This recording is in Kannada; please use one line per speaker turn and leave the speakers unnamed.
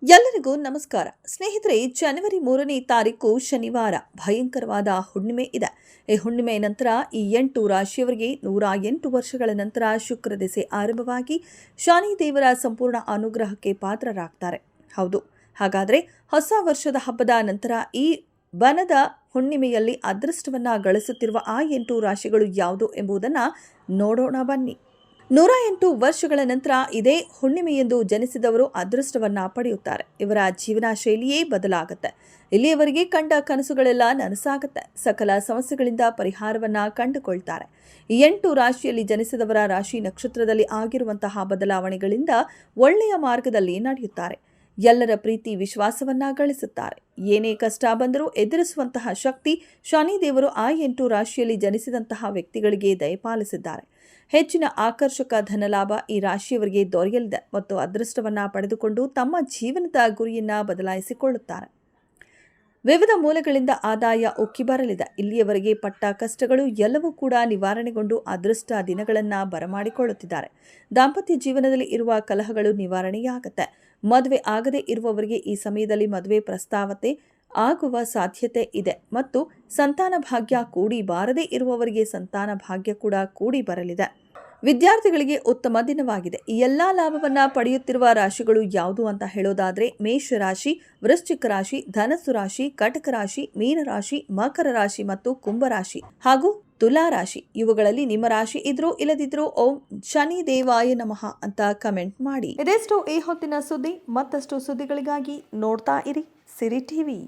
ಎಲ್ಲರಿಗೂ ನಮಸ್ಕಾರ ಸ್ನೇಹಿತರೆ. ಜನವರಿ 3ನೇ ತಾರೀಕು ಶನಿವಾರ ಭಯಂಕರವಾದ ಹುಣ್ಣಿಮೆ ಇದೆ. ಈ ಹುಣ್ಣಿಮೆ ನಂತರ ಈ 8 ರಾಶಿಯವರಿಗೆ 108 ವರ್ಷಗಳ ನಂತರ ಶುಕ್ರ ದಿಸೆ ಆರಂಭವಾಗಿ ಶನಿ ದೇವರ ಸಂಪೂರ್ಣ ಅನುಗ್ರಹಕ್ಕೆ ಪಾತ್ರರಾಗ್ತಾರೆ. ಹೌದು, ಹಾಗಾದ್ರೆ ಹೊಸ ವರ್ಷದ ಹಬ್ಬದ ನಂತರ ಈ ಬನದ ಹುಣ್ಣಿಮೆಯಲ್ಲಿ ಅದೃಷ್ಟವನ್ನ ಗಳಿಸುತ್ತಿರುವ ಆ 8 ರಾಶಿಗಳು ಯಾವುದು ಎಂಬುದನ್ನು ನೋಡೋಣ ಬನ್ನಿ. 108 ವರ್ಷಗಳ ನಂತರ ಇದೇ ಹುಣ್ಣಿಮೆಯೆಂದು ಜನಿಸಿದವರು ಅದೃಷ್ಟವನ್ನ ಪಡೆಯುತ್ತಾರೆ. ಇವರ ಜೀವನ ಶೈಲಿಯೇ ಬದಲಾಗುತ್ತೆ. ಇಲ್ಲಿಯವರೆಗೆ ಕಂಡ ಕನಸುಗಳೆಲ್ಲ ನನಸಾಗುತ್ತೆ. ಸಕಲ ಸಮಸ್ಯೆಗಳಿಂದ ಪರಿಹಾರವನ್ನ ಕಂಡುಕೊಳ್ತಾರೆ. ಈ 8 ರಾಶಿಯಲ್ಲಿ ಜನಿಸಿದವರ ರಾಶಿ ನಕ್ಷತ್ರದಲ್ಲಿ ಆಗಿರುವಂತಹ ಬದಲಾವಣೆಗಳಿಂದ ಒಳ್ಳೆಯ ಮಾರ್ಗದಲ್ಲಿ ನಡೆಯುತ್ತಾರೆ. ಎಲ್ಲರ ಪ್ರೀತಿ ವಿಶ್ವಾಸವನ್ನ ಗಳಿಸುತ್ತಾರೆ. ಏನೇ ಕಷ್ಟ ಬಂದರೂ ಎದುರಿಸುವಂತಹ ಶಕ್ತಿ ಶನಿ ದೇವರು ಆ 8 ರಾಶಿಯಲ್ಲಿ ಜನಿಸಿದಂತಹ ವ್ಯಕ್ತಿಗಳಿಗೆ ದಯಪಾಲಿಸಿದ್ದಾರೆ. ಹೆಚ್ಚಿನ ಆಕರ್ಷಕ ಧನಲಾಭ ಈ ರಾಶಿಯವರಿಗೆ ದೊರೆಯಲಿದೆ ಮತ್ತು ಅದೃಷ್ಟವನ್ನ ಪಡೆದುಕೊಂಡು ತಮ್ಮ ಜೀವನದ ಗುರಿಯನ್ನ ಬದಲಾಯಿಸಿಕೊಳ್ಳುತ್ತಾರೆ. ವಿವಿಧ ಮೂಲಗಳಿಂದ ಆದಾಯ ಉಕ್ಕಿ ಬರಲಿದೆ. ಇಲ್ಲಿಯವರೆಗೆ ಪಟ್ಟ ಕಷ್ಟಗಳು ಎಲ್ಲವೂ ಕೂಡ ನಿವಾರಣೆಗೊಂಡು ಅದೃಷ್ಟ ದಿನಗಳನ್ನು ಬರಮಾಡಿಕೊಳ್ಳುತ್ತಿದ್ದಾರೆ. ದಾಂಪತ್ಯ ಜೀವನದಲ್ಲಿ ಇರುವ ಕಲಹಗಳು ನಿವಾರಣೆಯಾಗುತ್ತೆ. ಮದುವೆ ಆಗದೇ ಇರುವವರಿಗೆ ಈ ಸಮಯದಲ್ಲಿ ಮದುವೆ ಪ್ರಸ್ತಾವತೆ ಆಗುವ ಸಾಧ್ಯತೆ ಇದೆ ಮತ್ತು ಸಂತಾನ ಭಾಗ್ಯ ಕೂಡಿ ಬಾರದೇ ಇರುವವರಿಗೆ ಸಂತಾನ ಭಾಗ್ಯ ಕೂಡ ಕೂಡಿ ಬರಲಿದೆ. ವಿದ್ಯಾರ್ಥಿಗಳಿಗೆ ಉತ್ತಮ ದಿನವಾಗಿದೆ. ಈ ಎಲ್ಲಾ ಲಾಭವನ್ನ ಪಡೆಯುತ್ತಿರುವ ರಾಶಿಗಳು ಯಾವುದು ಅಂತ ಹೇಳೋದಾದ್ರೆ ಮೇಷ ರಾಶಿ, ವೃಶ್ಚಿಕ ರಾಶಿ, ಧನಸ್ಸು ರಾಶಿ, ಕಟಕ ರಾಶಿ, ಮೀನ ರಾಶಿ, ಮಕರ ರಾಶಿ ಮತ್ತು ಕುಂಭ ರಾಶಿ ಹಾಗೂ ತುಲಾ ರಾಶಿ. ಇವುಗಳಲ್ಲಿ ನಿಮ್ಮ ರಾಶಿ ಇದ್ರೂ ಇಲ್ಲದಿದ್ರೂ ಓಂ ಶನಿ ದೇವಾಯ ನಮಃ ಅಂತ ಕಮೆಂಟ್ ಮಾಡಿ. ಇದೆಷ್ಟು ಈ ಹೊತ್ತಿನ ಸುದ್ದಿ. ಮತ್ತಷ್ಟು ಸುದ್ದಿಗಳಿಗಾಗಿ ನೋಡ್ತಾ ಇರಿ ಸಿರಿ ಟಿವಿ.